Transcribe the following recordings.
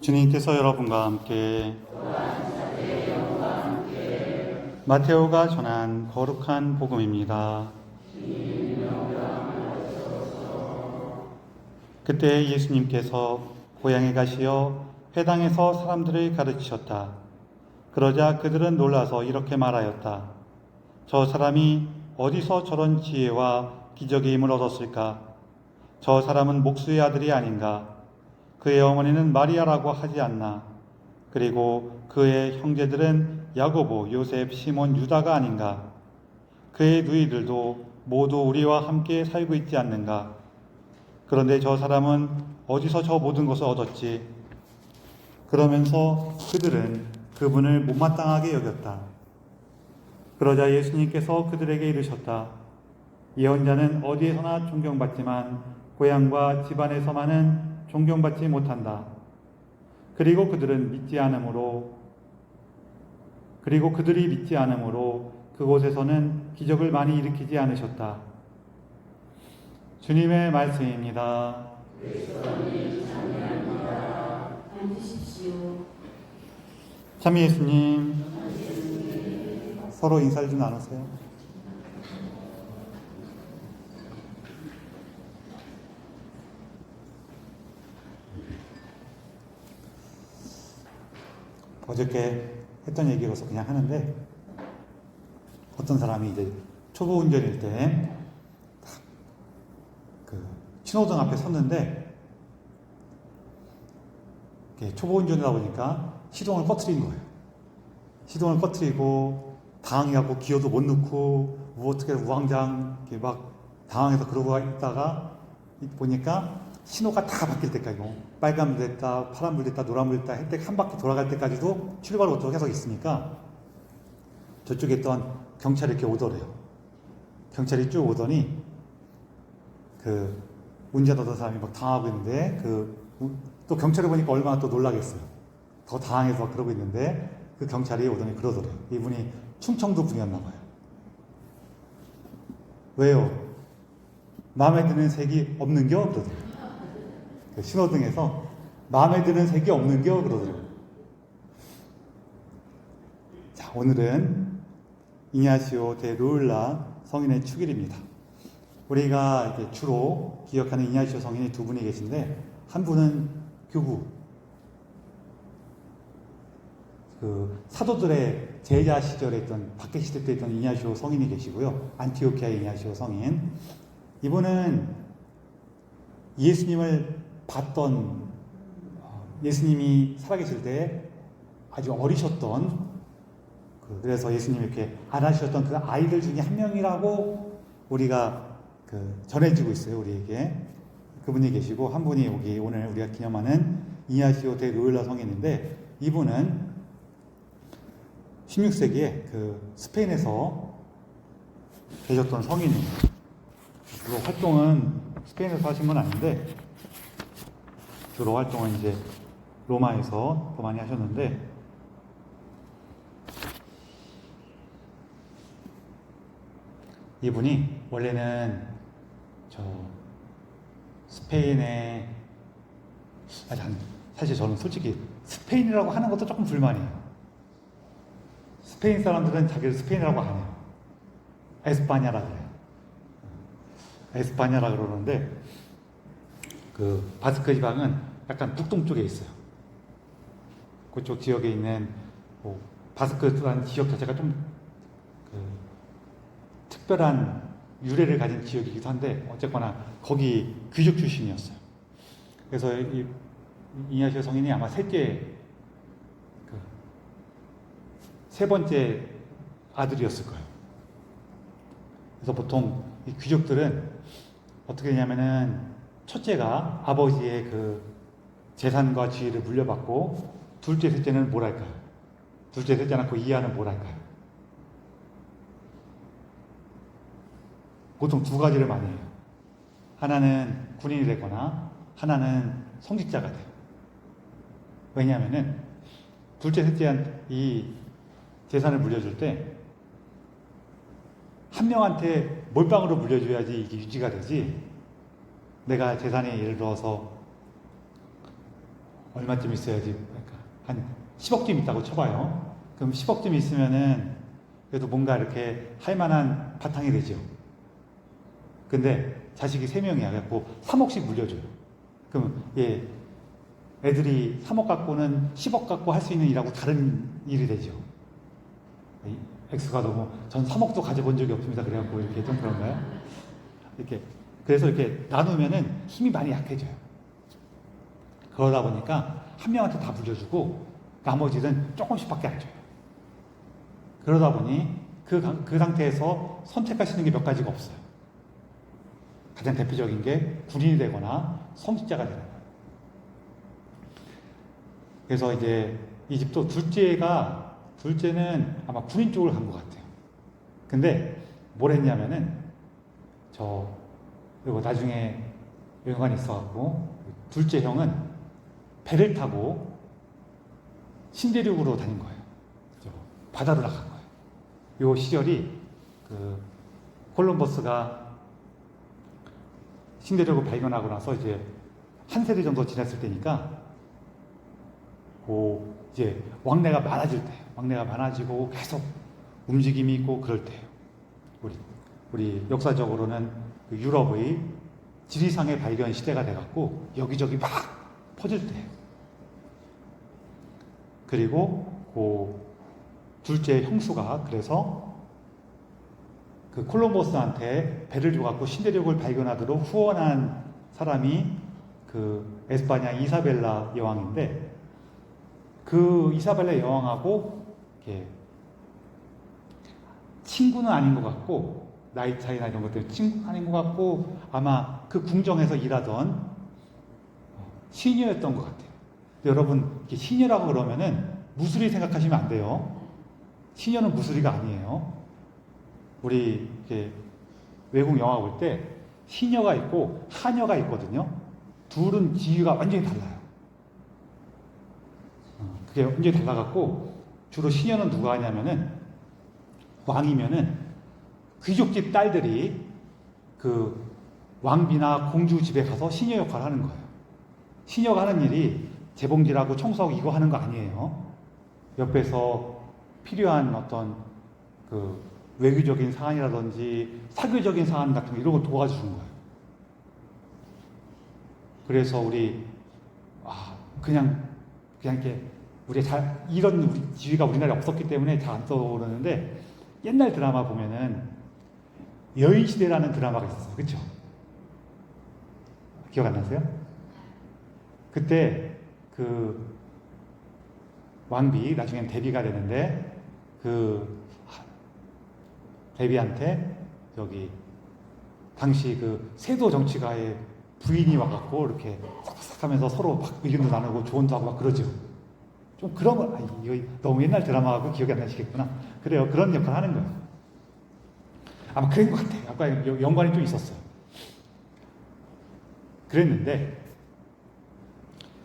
주님께서 여러분과 함께 마테오가 전한 거룩한 복음입니다. 그때 예수님께서 고향에 가시어 회당에서 사람들을 가르치셨다. 그러자 그들은 놀라서 이렇게 말하였다. 저 사람이 어디서 저런 지혜와 기적의 힘을 얻었을까? 저 사람은 목수의 아들이 아닌가? 그의 어머니는 마리아라고 하지 않나? 그리고 그의 형제들은 야고보, 요셉, 시몬, 유다가 아닌가? 그의 누이들도 모두 우리와 함께 살고 있지 않는가? 그런데 저 사람은 어디서 저 모든 것을 얻었지? 그러면서 그들은 그분을 못마땅하게 여겼다. 그러자 예수님께서 그들에게 이르셨다. 예언자는 어디에서나 존경받지만 고향과 집안에서만은 존경받지 못한다. 그리고 그들이 믿지 않으므로 그곳에서는 기적을 많이 일으키지 않으셨다. 주님의 말씀입니다. 참 예수님, 서로 인사를 좀 나누세요. 어저께 했던 얘기로서 그냥 하는데, 어떤 사람이 이제 초보 운전일 때 신호등 앞에 섰는데, 초보 운전이다 보니까 시동을 꺼트린 거예요. 시동을 꺼트리고 당황해갖고 기어도 못 넣고 어떻게 우왕좌왕 막 당황해서 그러고 있다가 보니까 신호가 다 바뀔 때까지 빨간불 됐다, 파란불 됐다, 노란불 됐다 할 때 한 바퀴 돌아갈 때까지도 출발을 못하고 계속 있으니까 저쪽에 있던 경찰이 이렇게 오더래요. 경찰이 쭉 오더니 운전하던 사람이 막 당하고 있는데 또 경찰을 보니까 얼마나 또 놀라겠어요. 더 당황해서 막 그러고 있는데 그 경찰이 오더니 그러더래요. 이분이 충청도 분이었나 봐요. 왜요? 마음에 드는 색이 없는겨? 그러더래요. 신호등에서 마음에 드는 색이 없는겨? 그러더래요. 자, 오늘은 이냐시오 데 로율라 성인의 축일입니다. 우리가 이제 주로 기억하는 이냐시오 성인이 두 분이 계신데, 한 분은 교부, 사도들의 제자 시절에 있던, 박해 시대 때 있던 이냐시오 성인이 계시고요. 안티오키아의 이냐시오 성인. 이분은 예수님을 봤던, 예수님이 살아계실 때 아주 어리셨던, 그래서 예수님이 이렇게 안아주셨던 그 아이들 중에 한 명이라고 우리가 전해지고 있어요, 우리에게. 그분이 계시고, 한 분이 여기 오늘 우리가 기념하는 이냐시오 데 로율라 성인인데, 이분은 16세기에 스페인에서 계셨던 성인이에요. 주로 활동은 스페인에서 하신 건 아닌데, 주로 활동은 이제 로마에서 더 많이 하셨는데, 이분이 원래는 스페인에, 사실 저는 솔직히 스페인이라고 하는 것도 조금 불만이에요. 스페인 사람들은 자기를 스페인이라고 안 해요. 에스파냐라 그래요. 에스파냐라 그러는데, 바스크 지방은 약간 북동쪽에 있어요. 그쪽 지역에 있는 바스크라는 지역 자체가 좀 특별한 유래를 가진 지역이기도 한데, 어쨌거나 거기 귀족 출신이었어요. 그래서 이냐시오 성인이 아마 세 번째 아들이었을 거예요. 그래서 보통 이 귀족들은 어떻게 되냐면은, 첫째가 아버지의 재산과 지위를 물려받고, 둘째, 셋째는 뭘 할까요? 둘째, 셋째나 그 이하는 뭘 할까요? 보통 두 가지를 많이 해요. 하나는 군인이 되거나, 하나는 성직자가 돼요. 왜냐하면은 둘째, 셋째한 이 재산을 물려줄 때 한 명한테 몰빵으로 물려줘야지 이게 유지가 되지, 내가 재산이 예를 들어서 얼마쯤 있어야지, 그러니까 한 10억쯤 있다고 쳐봐요. 그럼 10억쯤 있으면은 그래도 뭔가 이렇게 할 만한 바탕이 되죠. 근데 자식이 3명이야. 그래갖고 3억씩 물려줘요. 그럼 예, 애들이 3억 갖고는 10억 갖고 할 수 있는 일하고 다른 일이 되죠. 액수가 너무, 전 3억도 가져본 적이 없습니다. 그래갖고 이렇게 좀 그런가요? 이렇게, 그래서 이렇게 나누면은 힘이 많이 약해져요. 그러다 보니까 한 명한테 다 물려주고 나머지는 조금씩밖에 안 줘요. 그러다 보니 그 상태에서 선택할 수 있는 게 몇 가지가 없어요. 가장 대표적인 게 군인이 되거나 성직자가 되는 거예요. 그래서 이제 이 집도 둘째는 아마 군인 쪽을 간 것 같아요. 근데 뭘 했냐면은 그리고 나중에 연관이 있어갖고 둘째 형은 배를 타고 신대륙으로 다닌 거예요. 바다로 나간 거예요. 요 시절이 콜럼버스가 신대륙을 발견하고 나서 이제 한 세대 정도 지났을 때니까 이제 왕래가 많아질 때, 왕래가 많아지고 계속 움직임이 있고 그럴 때예요. 우리 역사적으로는 유럽의 지리상의 발견 시대가 돼갖고 여기저기 막 퍼질 때예요. 그리고 둘째 형수가 그래서 그 콜럼버스한테 배를 줘갖고 신대륙을 발견하도록 후원한 사람이 그 에스파냐 이사벨라 여왕인데, 그 이사벨라 여왕하고 이렇게 친구는 아닌 것 같고, 나이 차이나 이런 것 때문에 친구는 아닌 것 같고, 아마 그 궁정에서 일하던 시녀였던 것 같아요. 여러분, 시녀라고 그러면은 무술이 생각하시면 안 돼요. 시녀는 무술이가 아니에요. 우리 외국 영화 볼 때 시녀가 있고 하녀가 있거든요. 둘은 지위가 완전히 달라요. 그게 완전히 달라갖고, 주로 시녀는 누가 하냐면은, 왕이면은 귀족집 딸들이 그 왕비나 공주 집에 가서 시녀 역할을 하는 거예요. 시녀가 하는 일이 재봉질하고 청소하고 이거 하는 거 아니에요. 옆에서 필요한 어떤 그 외교적인 사안이라든지 사교적인 사안 같은 거 이런 거 도와주는 거예요. 그래서 그냥 이렇게 이런 지위가 우리나라에 없었기 때문에 잘 안 떠오르는데, 옛날 드라마 보면은 여인시대라는 드라마가 있었어요. 그쵸? 기억 안 나세요? 그때 그 왕비, 나중엔 데뷔가 되는데, 그 데뷔한테 당시 그 세도 정치가의 부인이 와갖고 이렇게 싹싹 하면서 서로 막 의견도 나누고 조언도 하고 막 그러죠. 좀 그런 거, 이거 너무 옛날 드라마하고 기억이 안 나시겠구나. 그래요. 그런 역할을 하는 거예요. 아마 그런 것 같아요. 아까 연관이 좀 있었어요. 그랬는데,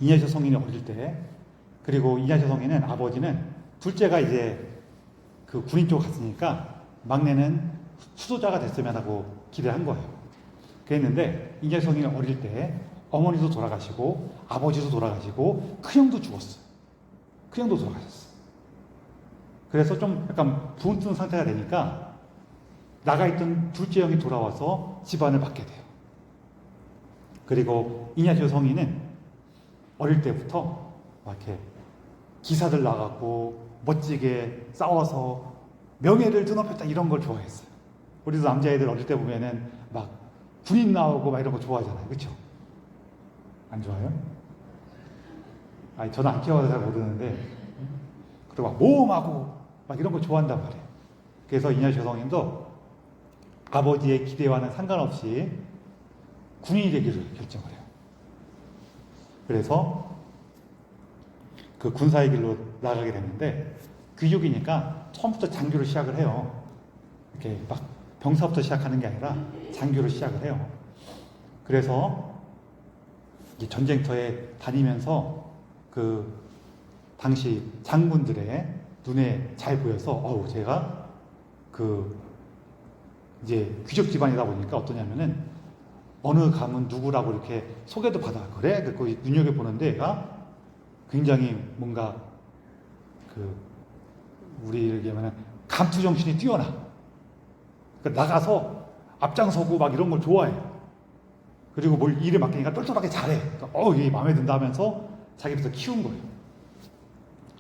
이냐시오 성인이 어릴 때, 그리고 이냐시오 성인은 아버지는 둘째가 이제 그 군인 쪽 갔으니까 막내는 수도자가 됐으면 하고 기대한 거예요. 그랬는데, 이냐시오 성인이 어릴 때 어머니도 돌아가시고 아버지도 돌아가시고 큰형도 죽었어요. 큰형도 돌아가셨어요. 그래서 좀 약간 부은뜬 상태가 되니까 나가 있던 둘째 형이 돌아와서 집안을 맡게 돼요. 그리고 이냐시오 성인은 어릴 때부터 막 이렇게 기사들 나가고 멋지게 싸워서 명예를 드높였다 이런 걸 좋아했어요. 우리도 남자애들 어릴 때 보면은 막 군인 나오고 막 이런 거 좋아하잖아요. 그쵸? 안 좋아요? 저는 안 키워서 잘 모르는데, 그리고 막 모험하고 막 이런 거 좋아한단 말이에요. 그래서 이냐시오 성인도 아버지의 기대와는 상관없이 군인이 되기를 결정을 해요. 그래서 그 군사의 길로 나가게 되는데, 귀족이니까 처음부터 장교로 시작을 해요. 이렇게 막 병사부터 시작하는 게 아니라 장교로 시작을 해요. 그래서 이제 전쟁터에 다니면서 그 당시 장군들의 눈에 잘 보여서, 제가 이제 귀족 집안이다 보니까 어떠냐면은 어느 가문 누구라고 이렇게 소개도 받아. 그래? 그 눈여겨보는데 얘가 굉장히 뭔가 우리 얘기하면 감투 정신이 뛰어나. 그러니까 나가서 앞장서고 막 이런 걸 좋아해. 그리고 뭘 일을 맡기니까 똘똘하게 잘해. 그러니까 이게 마음에 든다 하면서 자기부터 키운 거예요.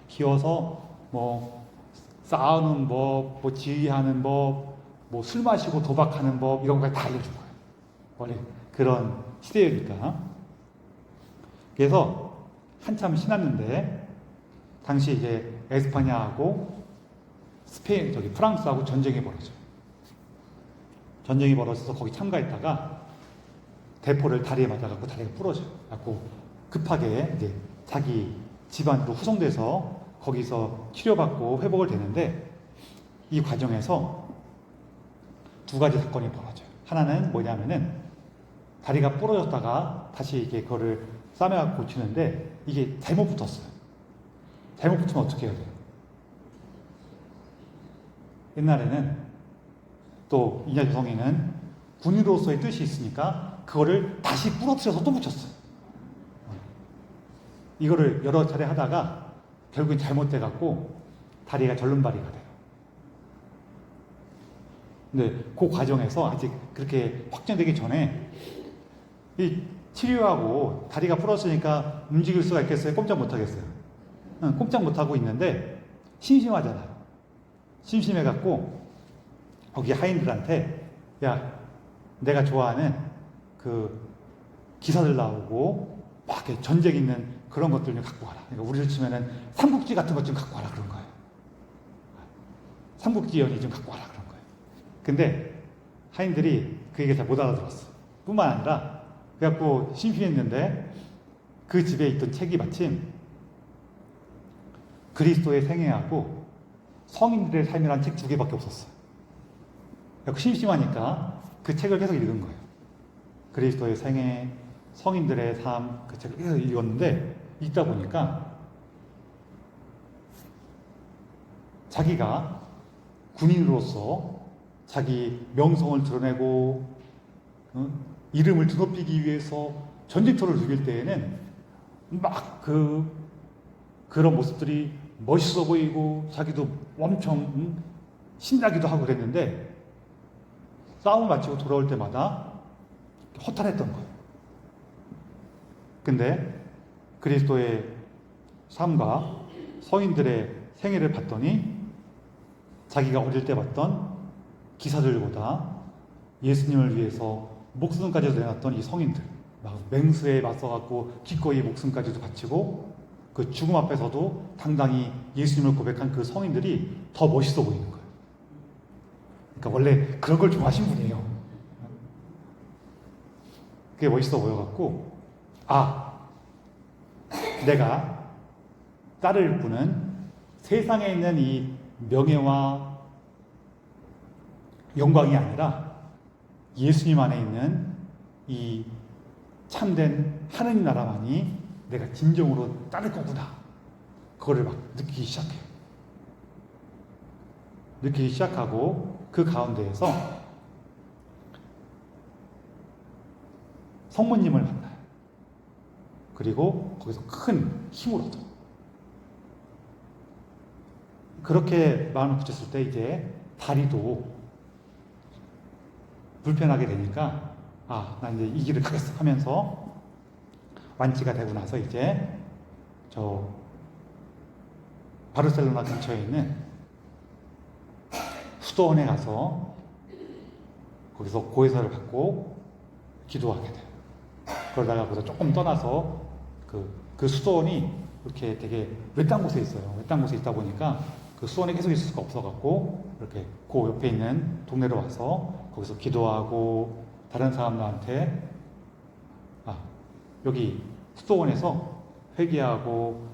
키워서 뭐 싸우는 법, 뭐 지휘하는 법, 뭐 술 마시고 도박하는 법 이런 걸 다 알려준 거예요. 원래 그런 시대니까. 그래서 한참 신났는데 당시 이제 에스파냐하고 스페인, 프랑스하고 전쟁이 벌어져요. 전쟁이 벌어져서 거기 참가했다가 대포를 다리에 맞아갖고 다리가 부러져요. 갖고 급하게 이제 자기 집안으로 후송돼서 거기서 치료받고 회복을 되는데 이 과정에서 두 가지 사건이 벌어져요. 하나는 뭐냐면은 다리가 부러졌다가 다시 이게 그거를 싸매갖고 고치는데 이게 잘못 붙었어요. 잘못 붙으면 어떻게 해야 돼요? 옛날에는 또 인자조성에는 군인으로서의 뜻이 있으니까 그거를 다시 부러뜨려서 또 붙였어요. 이거를 여러 차례 하다가 결국엔 잘못돼갖고 다리가 절름발이가 돼요. 근데 그 과정에서 아직 그렇게 확정되기 전에 이 치료하고 다리가 부러졌으니까 움직일 수가 있겠어요? 꼼짝 못하겠어요? 꼼짝 못하고 있는데 심심하잖아요. 심심해갖고 거기 하인들한테 야, 내가 좋아하는 그 기사들 나오고 막 이렇게 전쟁 있는 그런 것들 좀 갖고 와라. 그러니까 우리를 치면은 삼국지 같은 것 좀 갖고 와라 그런 거예요. 삼국지 연이 좀 갖고 와라 그런 거예요. 근데 하인들이 그 얘기를 잘 못 알아들었어. 뿐만 아니라 그래갖고 심심했는데 그 집에 있던 책이 마침 그리스도의 생애하고 성인들의 삶이라는 책 2개밖에 없었어요. 그래갖고 심심하니까 그 책을 계속 읽은 거예요. 그리스도의 생애, 성인들의 삶, 그 책을 계속 읽었는데 읽다 보니까 자기가 군인으로서 자기 명성을 드러내고 이름을 드높이기 위해서 전쟁터를 누빌 때에는 막 그런 모습들이 멋있어 보이고 자기도 엄청 신나기도 하고 그랬는데 싸움을 마치고 돌아올 때마다 허탈했던 거예요. 근데 그리스도의 삶과 성인들의 생애를 봤더니 자기가 어릴 때 봤던 기사들보다 예수님을 위해서 목숨까지도 내놨던 이 성인들, 막 맹수에 맞서갖고 기꺼이 목숨까지도 바치고 그 죽음 앞에서도 당당히 예수님을 고백한 그 성인들이 더 멋있어 보이는 거예요. 그러니까 원래 그런 걸 좋아하신 분이에요. 그게 멋있어 보여갖고 내가 따를 분은 세상에 있는 이 명예와 영광이 아니라 예수님 안에 있는 이 참된 하느님 나라만이 내가 진정으로 따를 거구나. 그거를 막 느끼기 시작해요. 느끼기 시작하고 그 가운데에서 성모님을 만나요. 그리고 거기서 큰 힘을 얻어. 그렇게 마음을 붙였을 때 이제 다리도 불편하게 되니까 나 이제 이 길을 가겠어 하면서 완치가 되고 나서 이제 저 바르셀로나 근처에 있는 수도원에 가서 거기서 고해사를 받고 기도하게 돼요. 그러다가 거기서 조금 떠나서 그 수도원이 이렇게 되게 외딴 곳에 있어요. 외딴 곳에 있다 보니까 그 수원에 계속 있을 수가 없어갖고 이렇게 그 옆에 있는 동네로 와서 거기서 기도하고 다른 사람들한테 여기 수도원에서 회개하고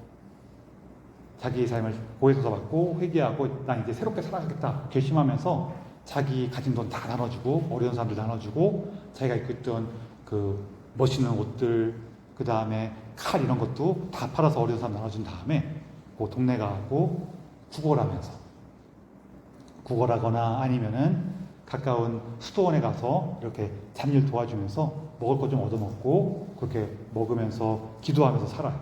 자기의 삶을 고해서 받고 회개하고 난 이제 새롭게 살아가겠다 결심하면서 자기 가진 돈 다 나눠주고 어려운 사람들 나눠주고 자기가 입고 있던 그 멋있는 옷들 그 다음에 칼 이런 것도 다 팔아서 어려운 사람 나눠준 다음에 그 동네 가고 구걸하거나 아니면은 가까운 수도원에 가서 이렇게 잡일 도와주면서 먹을 것 좀 얻어먹고 그렇게 먹으면서 기도하면서 살아요.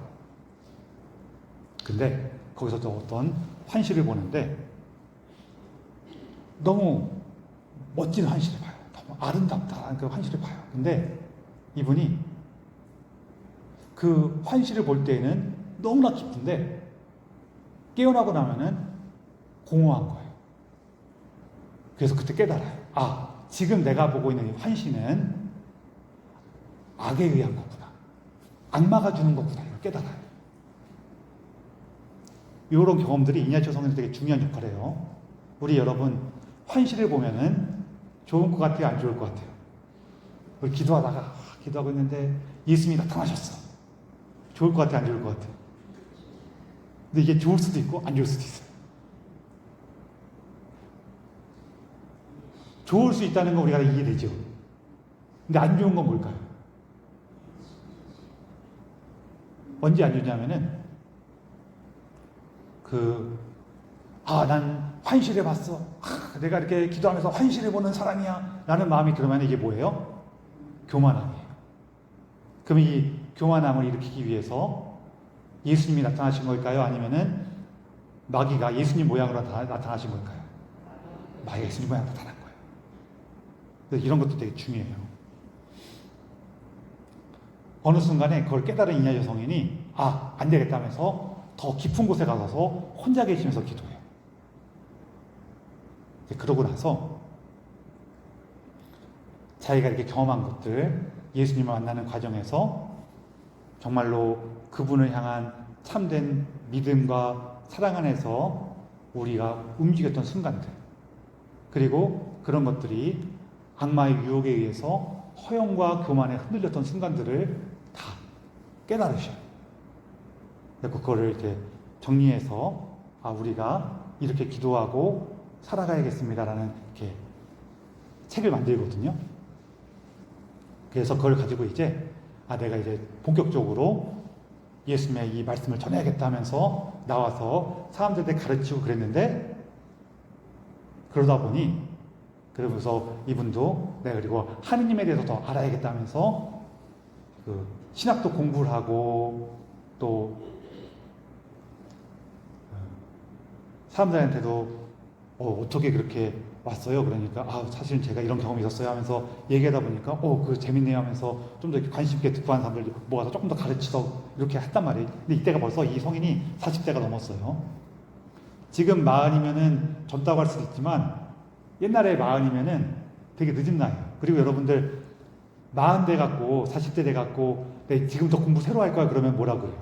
근데 거기서 또 어떤 환시를 보는데 너무 멋진 환시를 봐요. 너무 아름답다라는 그 환시를 봐요. 근데 이분이 그 환시를 볼 때에는 너무나 기쁜데 깨어나고 나면은 공허한 거예요. 그래서 그때 깨달아요. 아, 지금 내가 보고 있는 이 환시는 악에 의한 거구나. 악마가 주는 거구나. 이걸 깨달아요. 이런 경험들이 이냐시오 성인한테 되게 중요한 역할을 해요. 우리 여러분, 환시를 보면은 좋은 것 같아요? 안 좋을 것 같아요? 우리 기도하다가, 기도하고 있는데 예수님이 나타나셨어. 좋을 것 같아요? 안 좋을 것 같아요? 근데 이게 좋을 수도 있고, 안 좋을 수도 있어요. 좋을 수 있다는 건 우리가 이해되죠. 근데 안 좋은 건 뭘까요? 언제 안 좋냐면은, 난 환시를 봤어. 내가 이렇게 기도하면서 환시를 보는 사람이야. 라는 마음이 들으면 이게 뭐예요? 교만함이에요. 그럼 이 교만함을 일으키기 위해서 예수님이 나타나신 걸까요? 아니면은 마귀가 예수님 모양으로 나타나신 걸까요? 마귀가 예수님 모양으로 나타난 거예요. 그래서 이런 것도 되게 중요해요. 어느 순간에 그걸 깨달은 이냐시오 성인이 안 되겠다면서 더 깊은 곳에 가서 혼자 계시면서 기도해요. 그러고 나서 자기가 이렇게 경험한 것들, 예수님을 만나는 과정에서 정말로 그분을 향한 참된 믿음과 사랑 안에서 우리가 움직였던 순간들, 그리고 그런 것들이 악마의 유혹에 의해서 허영과 교만에 흔들렸던 순간들을 다 깨달으셔요. 그거를 이렇게 정리해서 우리가 이렇게 기도하고 살아가야겠습니다라는 이렇게 책을 만들거든요. 그래서 그걸 가지고 내가 이제 본격적으로 예수님의 이 말씀을 전해야겠다 하면서 나와서 사람들한테 가르치고 그랬는데, 그러다 보니 그러면서 이분도 내가 그리고 하느님에 대해서 더 알아야겠다 하면서 그 신학도 공부를 하고 또 사람들한테도 어떻게 그렇게 왔어요? 그러니까 사실은 제가 이런 경험이 있었어요 하면서 얘기하다 보니까 그거 재밌네요 하면서 좀 더 관심 있게 듣고 하는 사람들 모아서 조금 더 가르치서 이렇게 했단 말이에요. 근데 이때가 벌써 이 성인이 40대가 넘었어요. 지금 40이면은 젊다고 할 수도 있지만 옛날에 40이면은 되게 늦은 나이에요. 그리고 여러분들 40대 갖고 40대 돼 갖고 지금부터 공부 새로 할 거야 그러면 뭐라고 해요?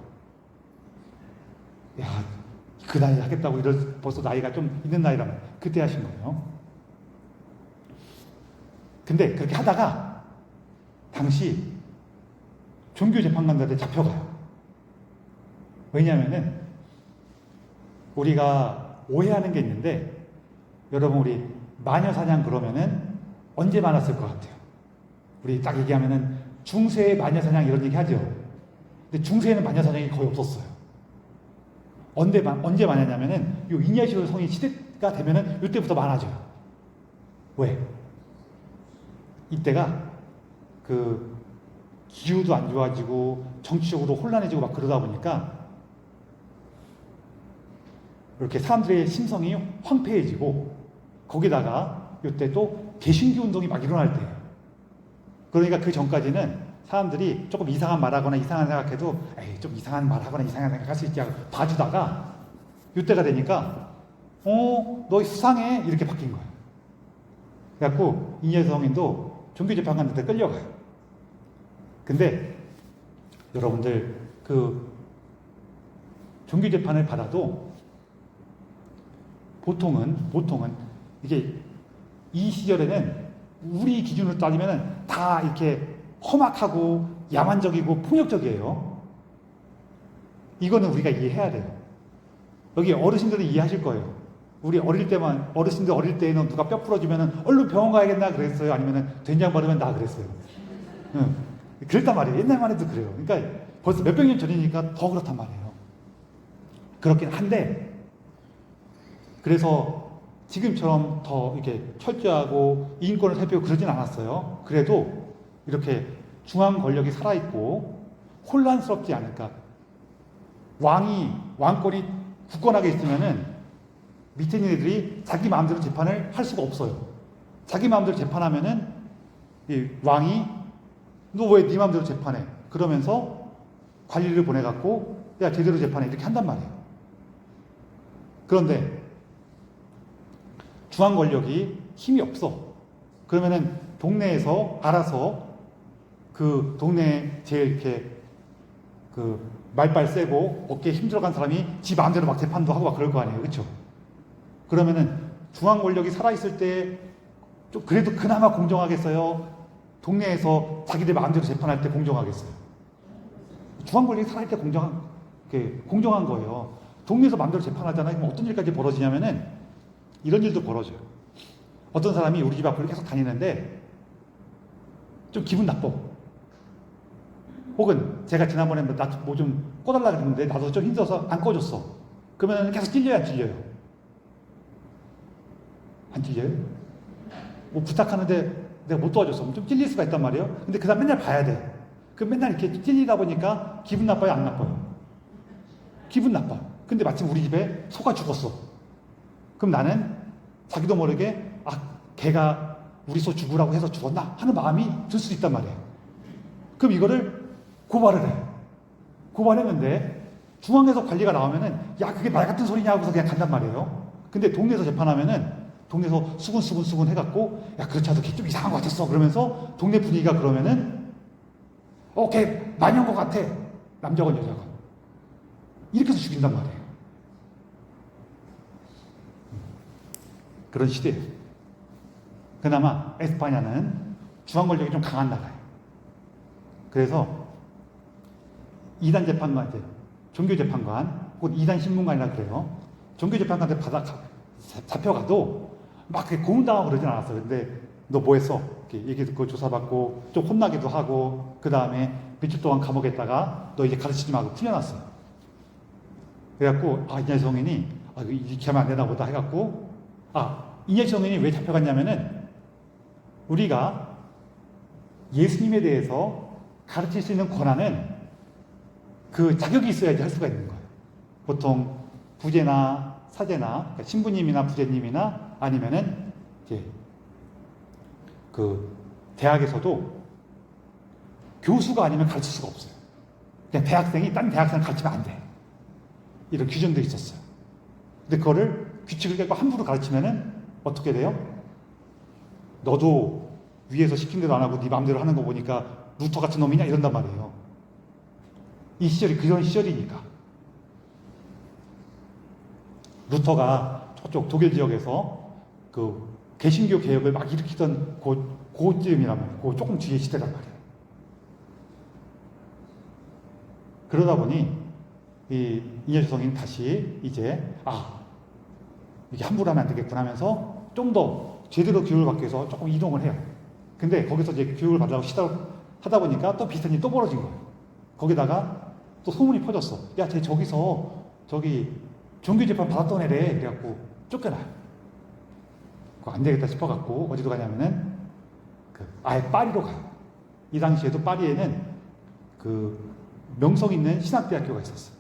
야, 그 나이 하겠다고 벌써 나이가 좀 있는 나이라면 그때 하신 거예요. 근데 그렇게 하다가 당시 종교재판관들한테 잡혀가요. 왜냐하면은 우리가 오해하는 게 있는데, 여러분 우리 마녀사냥 그러면은 언제 많았을 것 같아요? 우리 딱 얘기하면은 중세의 마녀사냥 이런 얘기 하죠. 근데 중세에는 마녀사냥이 거의 없었어요. 언제 많았냐면은 요 이냐시오 성인 시대가 되면은 이때부터 많아져요. 왜? 이때가 그 기후도 안 좋아지고 정치적으로 혼란해지고 막 그러다 보니까 이렇게 사람들의 심성이 황폐해지고, 거기다가 이때 또 개신교 운동이 막 일어날 때예요. 그러니까 그 전까지는 사람들이 조금 이상한 말하거나 이상한 생각해도 좀 이상한 말하거나 이상한 생각할 수 있지 하고 봐주다가 이때가 되니까 너 수상해 이렇게 바뀐 거예요. 그래갖고 이냐시오 성인도 종교재판관한테 끌려가요. 근데 여러분들 그 종교재판을 받아도 보통은 이게 이 시절에는 우리 기준으로 따지면 다 이렇게 험악하고 야만적이고 폭력적이에요. 이거는 우리가 이해해야 돼요. 여기 어르신들은 이해하실 거예요. 우리 어르신들 어릴 때에는 누가 뼈 부러지면 얼른 병원 가야겠나 그랬어요? 아니면 된장 바르면 나 그랬어요? 그랬단 말이에요. 옛날만 해도 그래요. 그러니까 벌써 몇백 년 전이니까 더 그렇단 말이에요. 그렇긴 한데, 그래서 지금처럼 더 이렇게 철저하고 인권을 살피고 그러진 않았어요. 그래도 이렇게 중앙 권력이 살아있고 혼란스럽지 않을까. 왕이 왕권이 굳건하게 있으면은 밑에 있는 애들이 자기 마음대로 재판을 할 수가 없어요. 자기 마음대로 재판하면은 이 왕이 너 왜 네 마음대로 재판해? 그러면서 관리를 보내갖고 야 제대로 재판해 이렇게 한단 말이에요. 그런데 중앙 권력이 힘이 없어. 그러면은 동네에서 알아서 그 동네 제일 이렇게 그 말빨 세고 어깨에 힘들어간 사람이 지 마음대로 막 재판도 하고 막 그럴 거 아니에요. 그렇죠? 그러면은 중앙 권력이 살아있을 때 좀 그래도 그나마 공정하겠어요? 동네에서 자기들 마음대로 재판할 때 공정하겠어요? 중앙 권력이 살아있을 때 공정한 거예요. 동네에서 마음대로 재판하잖아요. 그럼 어떤 일까지 벌어지냐면은 이런 일도 벌어져요. 어떤 사람이 우리 집 앞으로 계속 다니는데 좀 기분 나빠. 혹은 제가 지난번에 나 뭐 좀 꺼달라 그랬는데 나도 좀 힘들어서 안 꺼줬어. 그러면 계속 찔려요, 안 찔려요? 안 찔려요? 뭐 부탁하는데 내가 못 도와줬어. 좀 찔릴 수가 있단 말이에요. 근데 그 사람 맨날 봐야 돼. 그럼 맨날 이렇게 찔리다 보니까 기분 나빠요, 안 나빠요? 기분 나빠. 근데 마침 우리 집에 소가 죽었어. 그럼 나는 자기도 모르게 걔가 우리 소 죽으라고 해서 죽었나 하는 마음이 들 수도 있단 말이에요. 그럼 이거를 고발을 해. 고발했는데 중앙에서 관리가 나오면은 야 그게 말 같은 소리냐 하고서 그냥 간단 말이에요. 근데 동네에서 재판하면은 동네에서 수근수근 해갖고 야 그렇지 않아도 걔 좀 이상한 것 같았어 그러면서 동네 분위기가 그러면은 걔 많이 한 것 같아. 남자건 여자건 이렇게 해서 죽인단 말이에요. 그런 시대예요. 그나마 에스파냐는 중앙 권력이 좀 강한 나라예요. 그래서 2단 재판관, 종교 재판관, 곧 2단 신문관이라 그래요. 종교 재판관한테 잡혀가도 막 고문당하고 그러진 않았어요. 근데 너 뭐 했어? 이렇게 얘기 듣고 조사받고 좀 혼나기도 하고 그 다음에 며칠 동안 감옥에 있다가 너 이제 가르치지 말고 풀려났어요. 그래갖고 이냐 성인이 이렇게 하면 안 되나 보다 해갖고 이냐 성인이 왜 잡혀갔냐면은 우리가 예수님에 대해서 가르칠 수 있는 권한은 그 자격이 있어야지 할 수가 있는 거예요. 보통 부제나 사제나 그러니까 신부님이나 부제님이나 아니면은 이제 그 대학에서도 교수가 아니면 가르칠 수가 없어요. 그냥 대학생이 딴 대학생 가르치면 안 돼. 이런 규정들이 있었어요. 근데 그거를 규칙을 깨고 함부로 가르치면은 어떻게 돼요? 너도 위에서 시킨 대로 안 하고 네 마음대로 하는 거 보니까 루터 같은 놈이냐 이런단 말이에요. 이 시절이 그런 시절이니까. 루터가 저쪽 독일 지역에서 그 개신교 개혁을 막 일으키던 그쯤이라면 그 조금 뒤의 시대란 말이에요. 그러다 보니 이 이녀주성인 다시 이제 이게 함부로 하면 안 되겠구나 하면서 좀 더 제대로 교육을 받기 위해서 조금 이동을 해요. 근데 거기서 이제 교육을 받으려고 하다 보니까 또 비슷한 일이 또 벌어진 거예요. 거기다가 또 소문이 퍼졌어. 야, 쟤 저기 종교재판 받았던 애래. 그래갖고 쫓겨나요. 그거 안 되겠다 싶어갖고 어디로 가냐면은 아예 파리로 가요. 이 당시에도 파리에는 그 명성 있는 신학대학교가 있었어요.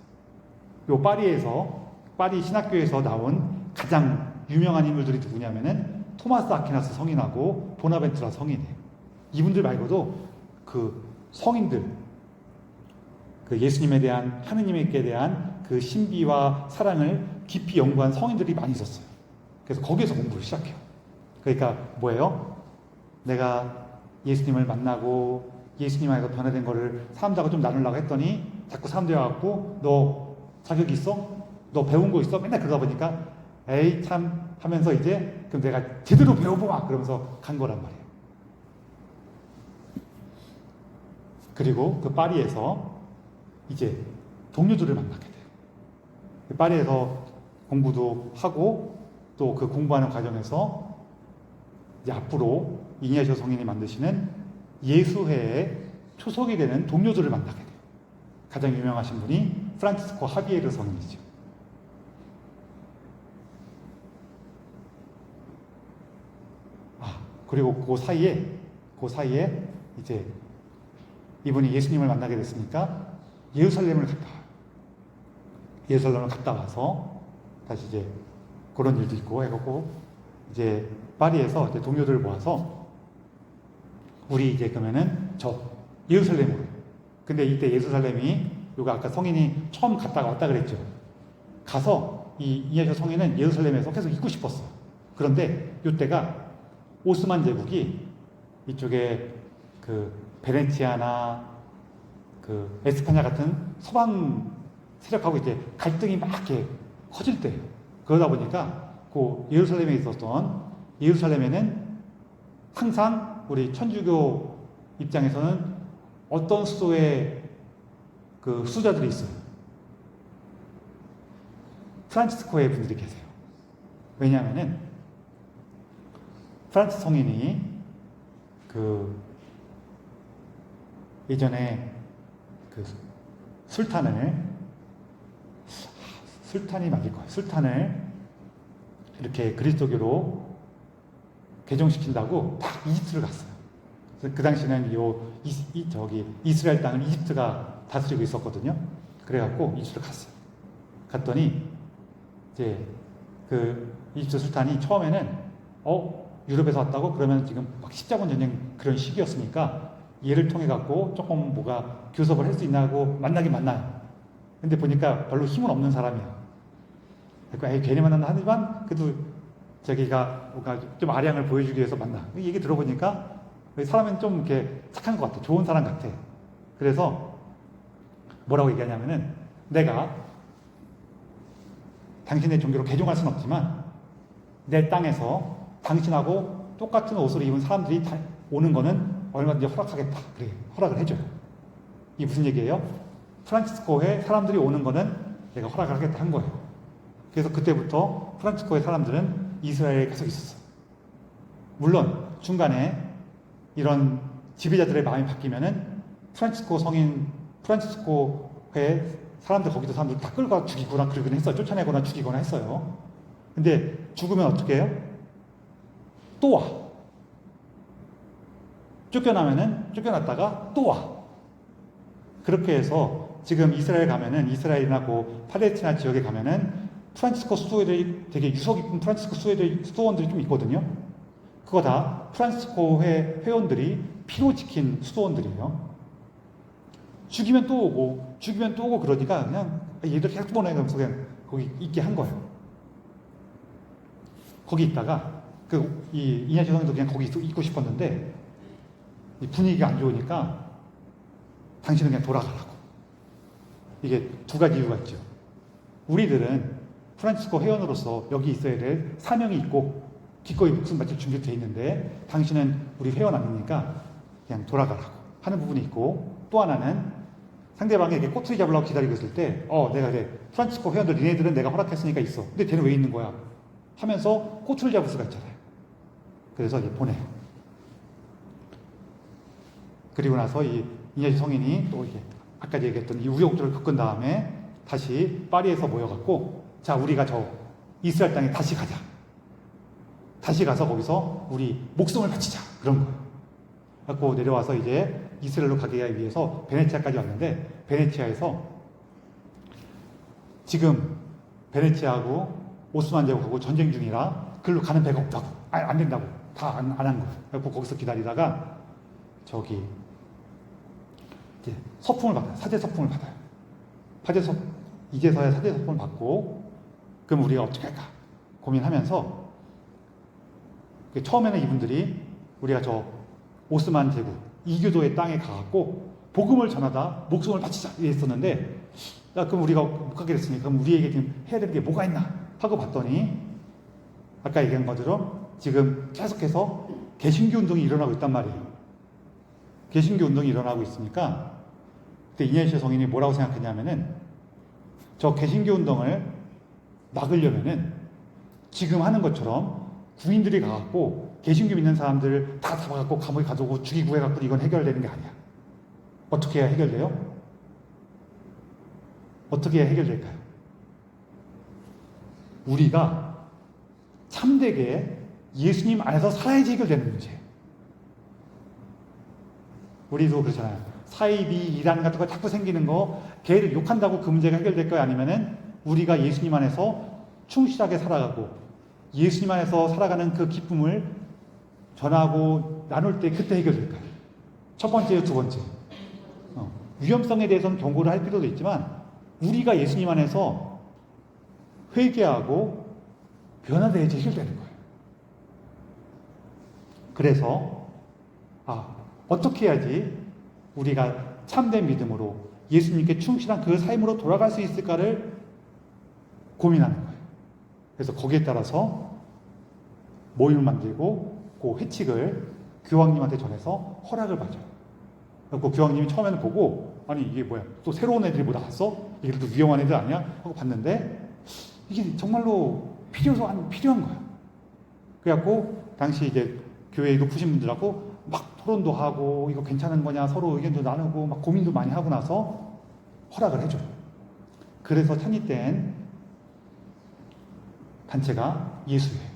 요 파리 신학교에서 나온 가장 유명한 인물들이 누구냐면은 토마스 아퀴나스 성인하고 보나벤투라 성인이에요. 이분들 말고도 그 성인들, 그 예수님에 대한, 하느님께 대한 그 신비와 사랑을 깊이 연구한 성인들이 많이 있었어요. 그래서 거기에서 공부를 시작해요. 그러니까 뭐예요? 내가 예수님을 만나고 예수님 안에서 변화된 거를 사람들하고 좀 나누려고 했더니 자꾸 사람들이 와갖고 너 자격 있어? 너 배운 거 있어? 맨날 그러다 보니까 에이 참 하면서 이제 그럼 내가 제대로 배워보마 그러면서 간 거란 말이에요. 그리고 그 파리에서 이제 동료들을 만나게 돼요. 파리에서 공부도 하고 또 그 공부하는 과정에서 이제 앞으로 이니아시오 성인이 만드시는 예수회의 초석이 되는 동료들을 만나게 돼요. 가장 유명하신 분이 프란치스코 하비에르 성인이죠. 그리고 그 사이에 이제 이분이 예수님을 만나게 됐으니까 예루살렘을 갔다 와요. 예루살렘을 갔다 와서 다시 이제 그런 일도 있고 해갖고 이제 파리에서 이제 동료들을 모아서 우리 이제 그러면은 저 예루살렘으로. 근데 이때 예루살렘이 요거 아까 성인이 처음 갔다가 왔다 그랬죠. 가서 이 이에서 성인은 예루살렘에서 계속 있고 싶었어요. 그런데 이때가 오스만 제국이 이쪽에 그 베네치아나 그 에스파냐 같은 서방 세력하고 이제 갈등이 막 이렇게 커질 때예요. 그러다 보니까 그 예루살렘에 있었던 예루살렘에는 항상 우리 천주교 입장에서는 어떤 수도의 그 수자들이 있어요. 프란치스코의 분들이 계세요. 왜냐하면은 프란치스 성인이 그 예전에 그 술탄이 맞을 거예요. 술탄을 이렇게 그리스도교로 개종시킨다고 딱 이집트를 갔어요. 그 당시에는 저기 이스라엘 땅을 이집트가 다스리고 있었거든요. 그래갖고 이집트를 갔어요. 갔더니 이제 그 이집트 술탄이 처음에는 유럽에서 왔다고 그러면 지금 막 십자군 전쟁 그런 시기였으니까 얘를 통해 갖고 조금 뭐가 교섭을 할 수 있나고 만나긴 만나요. 근데 보니까 별로 힘은 없는 사람이야. 그러니까 괜히 만난다 하지만 그래도 자기가 뭔가 좀 아량을 보여주기 위해서 만나. 이 얘기 들어보니까 사람은 좀 이렇게 착한 것 같아. 좋은 사람 같아. 그래서 뭐라고 얘기하냐면은 내가 당신의 종교로 개종할 수는 없지만 내 땅에서 당신하고 똑같은 옷을 입은 사람들이 오는 거는 얼마든지 허락하겠다. 그래, 허락을 해줘요. 이게 무슨 얘기예요? 프란치스코에 사람들이 오는 거는 내가 허락을 하겠다 한 거예요. 그래서 그때부터 프란치스코의 사람들은 이스라엘에 계속 있었어요. 물론 중간에 이런 지배자들의 마음이 바뀌면은 프란치스코의 사람들 거기도 사람들 다 끌고 죽이거나 그러긴 했어요. 쫓아내거나 죽이거나 했어요. 근데 죽으면 어떻게 해요? 또 와. 쫓겨났다가 또 와. 그렇게 해서 지금 이스라엘 가면은 이스라엘이나 그 팔레스티나 지역에 가면은 프란치스코 수도회들이 되게 유서 깊은 프란치스코 수도원들이 좀 있거든요. 그거 다 프란치스코 회원들이 피로 지킨 수도원들이에요. 죽이면 또 오고 그러니까 그냥 얘들 계속 보내면서 그냥 거기 있게 한 거예요. 거기 있다가 이 이냐시 성인도 그냥 거기 있고 싶었는데 이 분위기가 안 좋으니까 당신은 그냥 돌아가라고. 이게 두 가지 이유가 있죠. 우리들은 프란치스코 회원으로서 여기 있어야 될 사명이 있고 기꺼이 목숨 바칠 준비되어 있는데 당신은 우리 회원 아니니까 그냥 돌아가라고 하는 부분이 있고, 또 하나는 상대방에게 꼬투리 잡으려고 기다리고 있을 때 내가 그래 프란치스코 회원들 니네들은 내가 허락했으니까 있어. 근데 걔는 왜 있는 거야? 하면서 꼬투리 잡을 수가 있잖아요. 그래서 이제 보내요. 그리고 나서 이 이냐시 성인이 또 이게 아까 얘기했던 이 우여곡절을 겪은 다음에 다시 파리에서 모여갖고 자 우리가 저 이스라엘 땅에 다시 가자. 다시 가서 거기서 우리 목숨을 바치자. 그런 거예요. 그래갖고 내려와서 이제 이스라엘로 가기 위해서 베네치아까지 왔는데 베네치아에서 지금 베네치아하고 오스만 제국하고 전쟁 중이라 글로 가는 배가 없다고. 안 된다고. 다 안 한 거예요. 그래갖고 거기서 기다리다가 저기 이제 서품을 받아요. 사제 서품을 받아요. 이제서야 사제 서품을 받고 그럼 우리가 어떻게 할까 고민하면서 처음에는 이분들이 우리가 저 오스만 제국 이교도의 땅에 가갖고 복음을 전하다 목숨을 바치자 이랬었는데 그럼 우리가 못 가게 됐으니까 그럼 우리에게 지금 해야 될 게 뭐가 있나 하고 봤더니 아까 얘기한 것처럼 지금 계속해서 개신교 운동이 일어나고 있단 말이에요. 개신교 운동이 일어나고 있으니까 그때 이냐시 성인이 뭐라고 생각했냐면은 저 개신교 운동을 막으려면은 지금 하는 것처럼 군인들이 가갖고 개신교 믿는 사람들 다 잡아갖고 감옥에 가두고 죽이고 해갖고 이건 해결되는 게 아니야. 어떻게 해야 해결돼요? 어떻게 해야 해결될까요? 우리가 참되게 예수님 안에서 살아야지 해결되는 문제예요. 우리도 그렇잖아요. 사이비, 이란 같은 거 자꾸 생기는 거 걔를 욕한다고 그 문제가 해결될 거야? 아니면은 우리가 예수님 안에서 충실하게 살아가고 예수님 안에서 살아가는 그 기쁨을 전하고 나눌 때 그때 해결될까요? 첫 번째요, 두 번째. 위험성에 대해서는 경고를 할 필요도 있지만 우리가 예수님 안에서 회개하고 변화돼야지 해결되는 거예요. 그래서 어떻게 해야지 우리가 참된 믿음으로 예수님께 충실한 그 삶으로 돌아갈 수 있을까를 고민하는 거예요. 그래서 거기에 따라서 모임을 만들고 그 회칙을 교황님한테 전해서 허락을 받아요. 그 교황님이 처음에는 보고 아니 이게 뭐야 또 새로운 애들이 뭐 나왔어? 이게 또 위험한 애들 아니야? 하고 봤는데 이게 정말로 필요한 거야. 그래갖고 당시 이제 교회에 높으신 분들하고 막 토론도 하고 이거 괜찮은 거냐 서로 의견도 나누고 막 고민도 많이 하고 나서 허락을 해줘요. 그래서 창립된 단체가 예수회예요.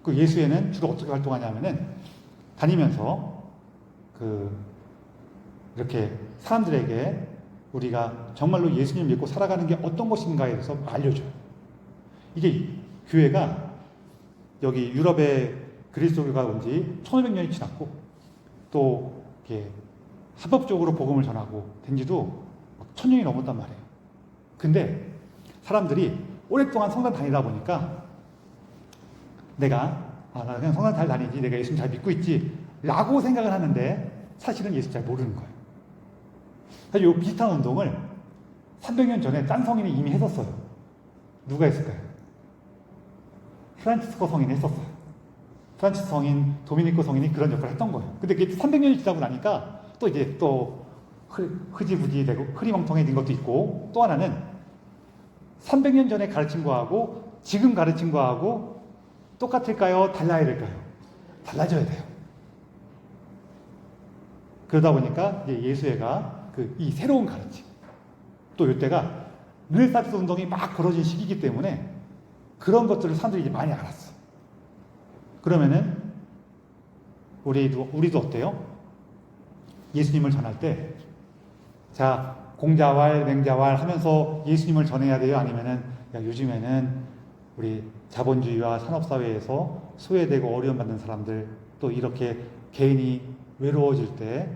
그 예수회는 주로 어떻게 활동하냐면은 다니면서 이렇게 사람들에게 우리가 정말로 예수님을 믿고 살아가는 게 어떤 것인가에 대해서 알려줘요. 이게 교회가 여기 유럽에 그리스도교가 온 지 1500년이 지났고 또 이렇게 합법적으로 복음을 전하고 된 지도 1000년이 넘었단 말이에요. 근데 사람들이 오랫동안 성당 다니다 보니까 나 그냥 성당 잘 다니지 내가 예수님 잘 믿고 있지 라고 생각을 하는데 사실은 예수 잘 모르는 거예요. 사실 이 비슷한 운동을 300년 전에 딴 성인이 이미 했었어요. 누가 했을까요? 프란치스코 성인이 했었어요. 프란치스 성인, 도미니코 성인이 그런 역할을 했던 거예요. 근데 그게 300년이 지나고 나니까 또 이제 또 흐지부지 되고 흐리멍텅해진 것도 있고 또 하나는 300년 전에 가르친 거하고 지금 가르친 거하고 똑같을까요? 달라야 될까요? 달라져야 돼요. 그러다 보니까 이제 예수회가 이 새로운 가르침 또 이때가 르네상스 운동이 막 벌어진 시기이기 때문에 그런 것들을 사람들이 이제 많이 알았어. 그러면은 우리도 어때요? 예수님을 전할 때 자 공자왈 맹자왈 하면서 예수님을 전해야 돼요? 아니면은 요즘에는 우리 자본주의와 산업사회에서 소외되고 어려움받는 사람들 또 이렇게 개인이 외로워질 때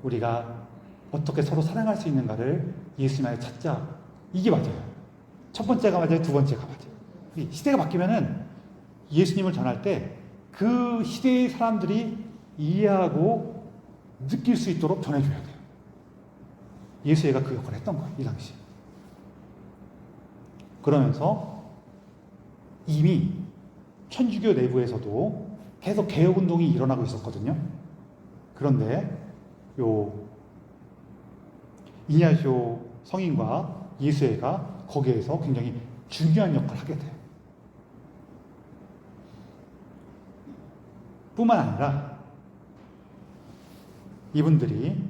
우리가 어떻게 서로 사랑할 수 있는가를 예수님 안에 찾자. 이게 맞아요. 첫 번째가 맞아요. 두 번째가 맞아요. 시대가 바뀌면은 예수님을 전할 때 그 시대의 사람들이 이해하고 느낄 수 있도록 전해줘야 돼요. 예수회가 그 역할을 했던 거예요. 이 당시. 그러면서 이미 천주교 내부에서도 계속 개혁운동이 일어나고 있었거든요. 그런데 이냐시오 성인과 예수회가 거기에서 굉장히 중요한 역할을 하게 돼요. 뿐만 아니라 이분들이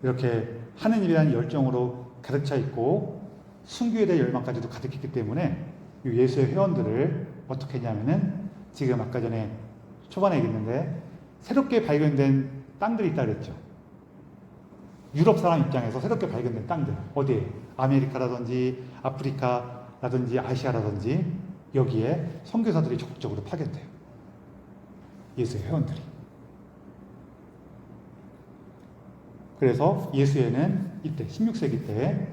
이렇게 하느님이라는 열정으로 가득 차 있고 순교에 대한 열망까지도 가득했기 때문에 이 예수의 회원들을 어떻게 했냐면은 지금 아까 전에 초반에 얘기했는데 새롭게 발견된 땅들이 있다 그랬죠. 유럽 사람 입장에서 새롭게 발견된 땅들 어디에? 아메리카라든지 아프리카라든지 아시아라든지 여기에 선교사들이 적극적으로 파견돼요. 예수의 회원들이. 그래서 예수회는 이때 16세기 때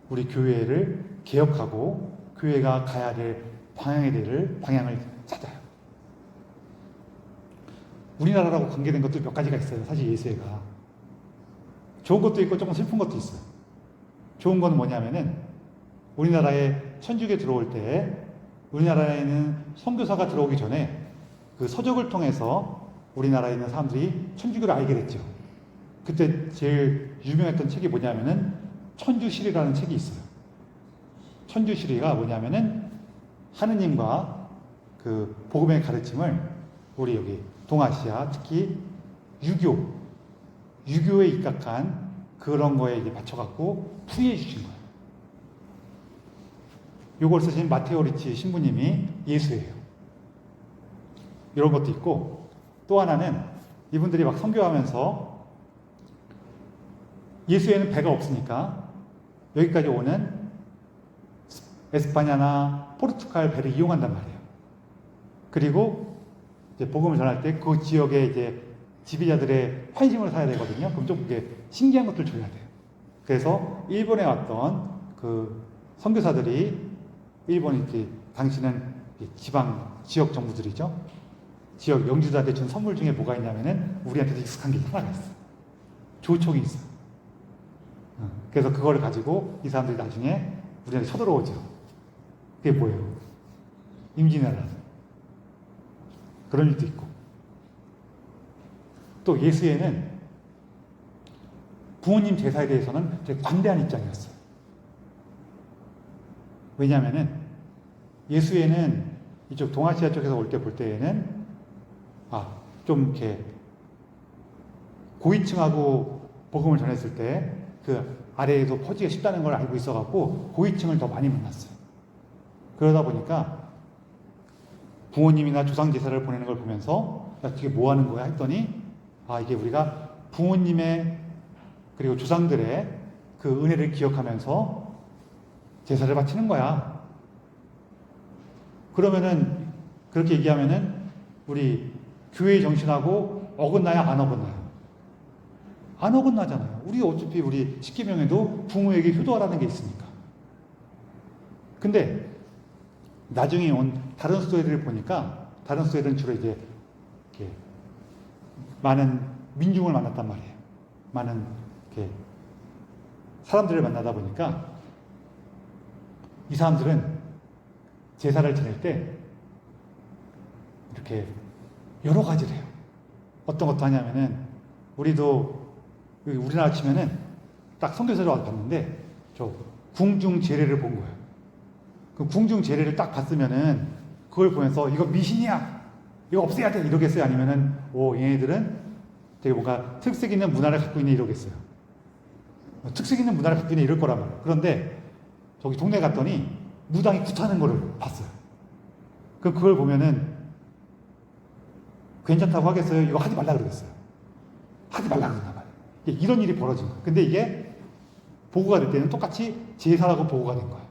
우리 교회를 개혁하고 교회가 가야 될 방향을 찾아요. 우리나라라고 관계된 것도 몇 가지가 있어요. 사실 예수회가 좋은 것도 있고 조금 슬픈 것도 있어요. 좋은 건 뭐냐면은 우리나라에 천주교 들어올 때 우리나라에는 선교사가 들어오기 전에 그 서적을 통해서 우리나라에 있는 사람들이 천주교를 알게 됐죠. 그때 제일 유명했던 책이 뭐냐면은 천주시리라는 책이 있어요. 천주시리가 뭐냐면은 하느님과 그 복음의 가르침을 우리 여기 동아시아 특히 유교에 입각한 그런 거에 이제 맞춰갖고 풀이해 주신 거예요. 요걸 쓰신 마테오 리치 신부님이 예수예요. 이런 것도 있고 또 하나는 이분들이 막 선교하면서 예수에는 배가 없으니까 여기까지 오는 에스파냐나 포르투갈 배를 이용한단 말이에요. 그리고 이제 복음을 전할 때 그 지역의 이제 지배자들의 환심을 사야 되거든요. 그럼 좀 그게 신기한 것들 줘야 돼요. 그래서 일본에 왔던 그 선교사들이 일본이 이제 당시는 지방 지역 정부들이죠. 지역 영주자한테 준 선물 중에 뭐가 있냐면은 우리한테도 익숙한 게 하나가 있어요. 조총이 있어요. 그래서 그거를 가지고 이 사람들이 나중에 우리한테 쳐들어오죠. 그게 뭐예요? 임진왜란. 그런 일도 있고. 또 예수에는 부모님 제사에 대해서는 되게 관대한 입장이었어요. 왜냐하면은 예수에는 이쪽 동아시아 쪽에서 올 때 볼 때에는 좀 이렇게 고위층하고 복음을 전했을 때 그 아래에서 퍼지기가 쉽다는 걸 알고 있어갖고 고위층을 더 많이 만났어요. 그러다 보니까 부모님이나 조상 제사를 보내는 걸 보면서 야, 이게 뭐 하는 거야 했더니 이게 우리가 부모님의 그리고 조상들의 그 은혜를 기억하면서 제사를 바치는 거야. 그러면은 그렇게 얘기하면은 우리 교회의 정신하고 어긋나야 안 어긋나요? 안 어긋나잖아요. 우리 어차피 우리 십계명에도 부모에게 효도하라는 게 있으니까. 근데 나중에 온 다른 수도들을 보니까 다른 수도들은 주로 이제 이렇게 많은 민중을 만났단 말이에요. 많은 이렇게 사람들을 만나다 보니까 이 사람들은 제사를 지낼 때 이렇게 여러 가지를 해요. 어떤 것도 하냐면은 우리나라 치면은 딱 선교사로 와서 봤는데 저 궁중 제례를 본 거예요. 그 궁중 제례를 딱 봤으면은 그걸 보면서 이거 미신이야, 이거 없애야 돼 이러겠어요? 아니면은 얘네들은 되게 뭔가 특색 있는 문화를 갖고 있네 이러겠어요? 특색 있는 문화를 갖고 있네 이럴 거란 말이에요. 그런데 저기 동네 갔더니 무당이 굿하는 거를 봤어요. 그걸 보면은 괜찮다고 하겠어요? 이거 하지 말라 그러겠어요? 하지 말라 그러나 봐요. 이런 일이 벌어진 거예요. 근데 이게 보고가 될 때는 똑같이 제사라고 보고가 된 거예요.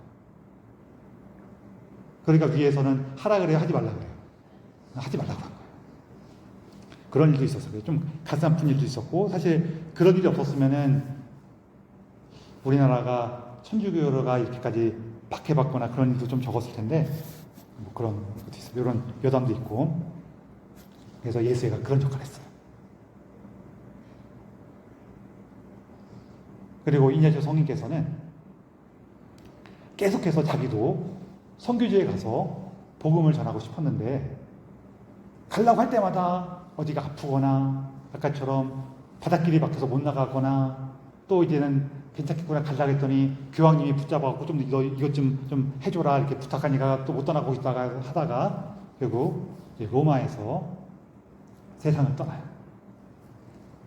그러니까 위에서는 하라 그래요? 하지 말라 그래요? 하지 말라고 한 거예요. 그런 일도 있었어요. 좀 가슴 아픈 일도 있었고, 사실 그런 일이 없었으면은 우리나라가 천주교가 이렇게까지 박해받거나 그런 일도 좀 적었을 텐데, 뭐 그런 것도 있어요. 이런 여담도 있고. 그래서 예수가 그런 역할을 했어요. 그리고 이냐시오 성인께서는 계속해서 자기도 선교지에 가서 복음을 전하고 싶었는데 가려고 할 때마다 어디가 아프거나 아까처럼 바닷길이 막혀서 못 나가거나 또 이제는 괜찮겠구나 가려고 했더니 교황님이 붙잡아갖고 좀 이것 좀 해줘라 이렇게 부탁하니까 또 못 떠나고 있다가 하다가 결국 이제 로마에서 세상을 떠나요.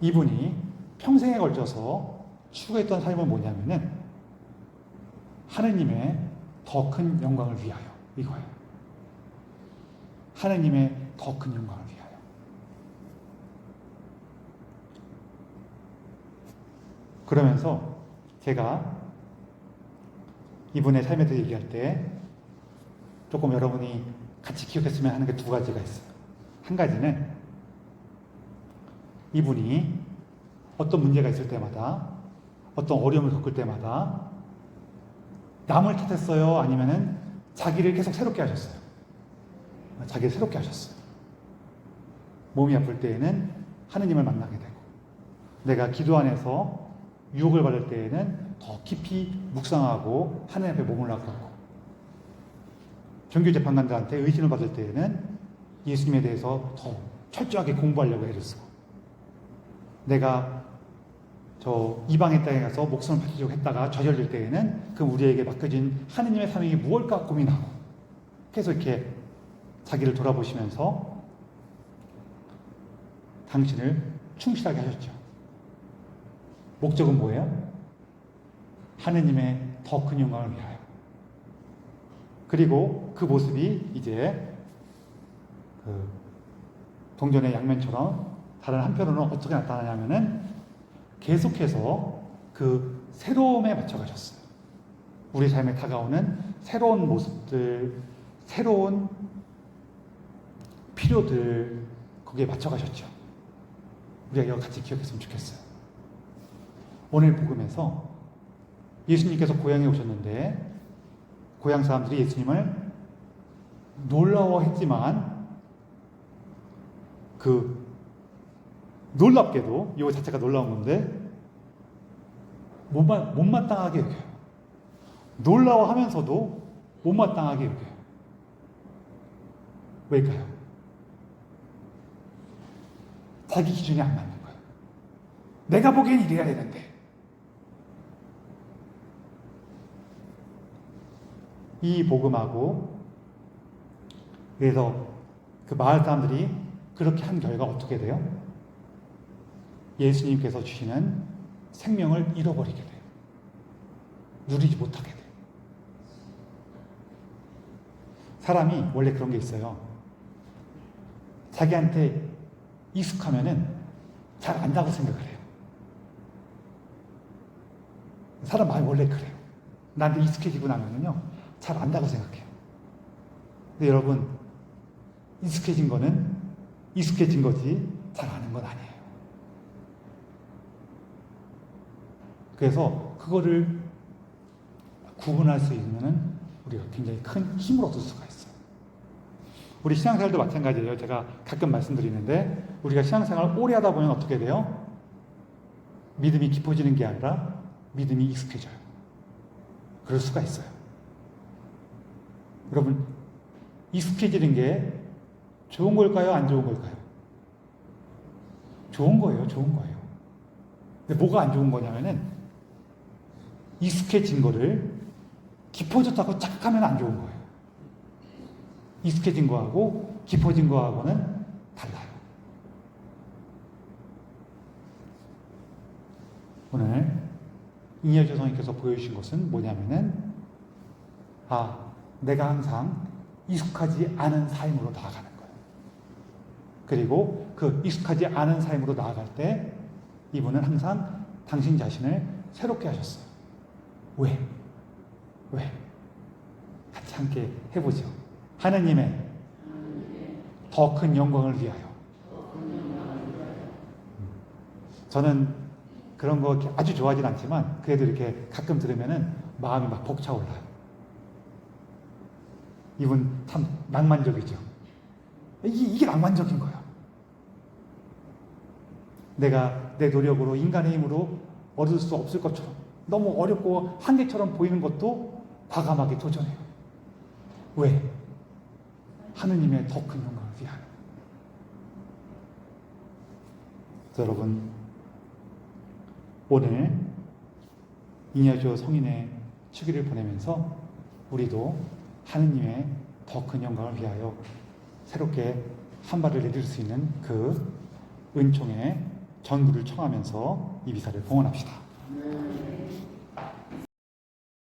이분이 평생에 걸쳐서 추구했던 삶은 뭐냐면은 하느님의 더 큰 영광을 위하여 이거예요. 하느님의 더 큰 영광을 위하여. 그러면서 제가 이분의 삶에 대해 얘기할 때 조금 여러분이 같이 기억했으면 하는 게 두 가지가 있어요. 한 가지는 이분이 어떤 문제가 있을 때마다 어떤 어려움을 겪을 때마다 남을 탓했어요? 아니면은 자기를 계속 새롭게 하셨어요? 자기를 새롭게 하셨어요. 몸이 아플 때에는 하느님을 만나게 되고 내가 기도 안에서 유혹을 받을 때에는 더 깊이 묵상하고 하느님 앞에 머물러 그러고 종교재판관들한테 의심을 받을 때에는 예수님에 대해서 더 철저하게 공부하려고 애를 쓰고 내가 저 이방의 땅에 가서 목숨을 바치려고 했다가 좌절될 때에는 그 우리에게 맡겨진 하느님의 사명이 무엇일까 고민하고 계속 이렇게 자기를 돌아보시면서 당신을 충실하게 하셨죠. 목적은 뭐예요? 하느님의 더 큰 영광을 위하여. 그리고 그 모습이 이제 그 동전의 양면처럼 다른 한편으로는 어떻게 나타나냐면은 계속해서 그 새로움에 맞춰가셨어요. 우리 삶에 다가오는 새로운 모습들, 새로운 필요들 거기에 맞춰가셨죠. 우리가 이거 같이 기억했으면 좋겠어요. 오늘 복음에서 예수님께서 고향에 오셨는데 고향 사람들이 예수님을 놀라워했지만 그 놀랍게도 이거 자체가 놀라운 건데 못마땅하게 여겨요. 놀라워하면서도 못마땅하게 여겨요. 왜일까요? 자기 기준이 안 맞는 거예요. 내가 보기엔 이래야 되는데. 이 복음하고 그래서 그 마을 사람들이 그렇게 한 결과 어떻게 돼요? 예수님께서 주시는 생명을 잃어버리게 돼요. 누리지 못하게 돼요. 사람이 원래 그런 게 있어요. 자기한테 익숙하면은 잘 안다고 생각을 해요. 사람 마음이 원래 그래요. 나한테 익숙해지고 나면은요, 잘 안다고 생각해요. 근데 여러분, 익숙해진 거는 익숙해진 거지 잘 아는 건 아니에요. 그래서 그거를 구분할 수 있는 우리가 굉장히 큰 힘을 얻을 수가 있어요. 우리 신앙생활도 마찬가지예요. 제가 가끔 말씀드리는데 우리가 신앙생활을 오래 하다 보면 어떻게 돼요? 믿음이 깊어지는 게 아니라 믿음이 익숙해져요. 그럴 수가 있어요. 여러분, 익숙해지는 게 좋은 걸까요? 안 좋은 걸까요? 좋은 거예요. 좋은 거예요. 근데 뭐가 안 좋은 거냐면은 익숙해진 거를 깊어졌다고 착각하면 안 좋은 거예요. 익숙해진 거하고 깊어진 거하고는 달라요. 오늘 이녀주 성인께서 보여주신 것은 뭐냐면은 내가 항상 익숙하지 않은 삶으로 나아가는 거예요. 그리고 그 익숙하지 않은 삶으로 나아갈 때 이분은 항상 당신 자신을 새롭게 하셨어요. 왜? 같이 함께 해보죠. 하느님의 더 큰 영광을 위하여. 저는 그런 거 아주 좋아하진 않지만 그래도 이렇게 가끔 들으면은 마음이 막 벅차올라요. 이분 참 낭만적이죠. 이게 낭만적인 거예요. 내가 내 노력으로 인간의 힘으로 얻을 수 없을 것처럼 너무 어렵고 한계처럼 보이는 것도 과감하게 도전해요. 왜? 하느님의 더 큰 영광을 위하여. 여러분, 오늘 이녀주 성인의 축일을 보내면서 우리도 하느님의 더 큰 영광을 위하여 새롭게 한 발을 내딜 수 있는 그 은총의 전구를 청하면서 이 미사를 봉헌합시다.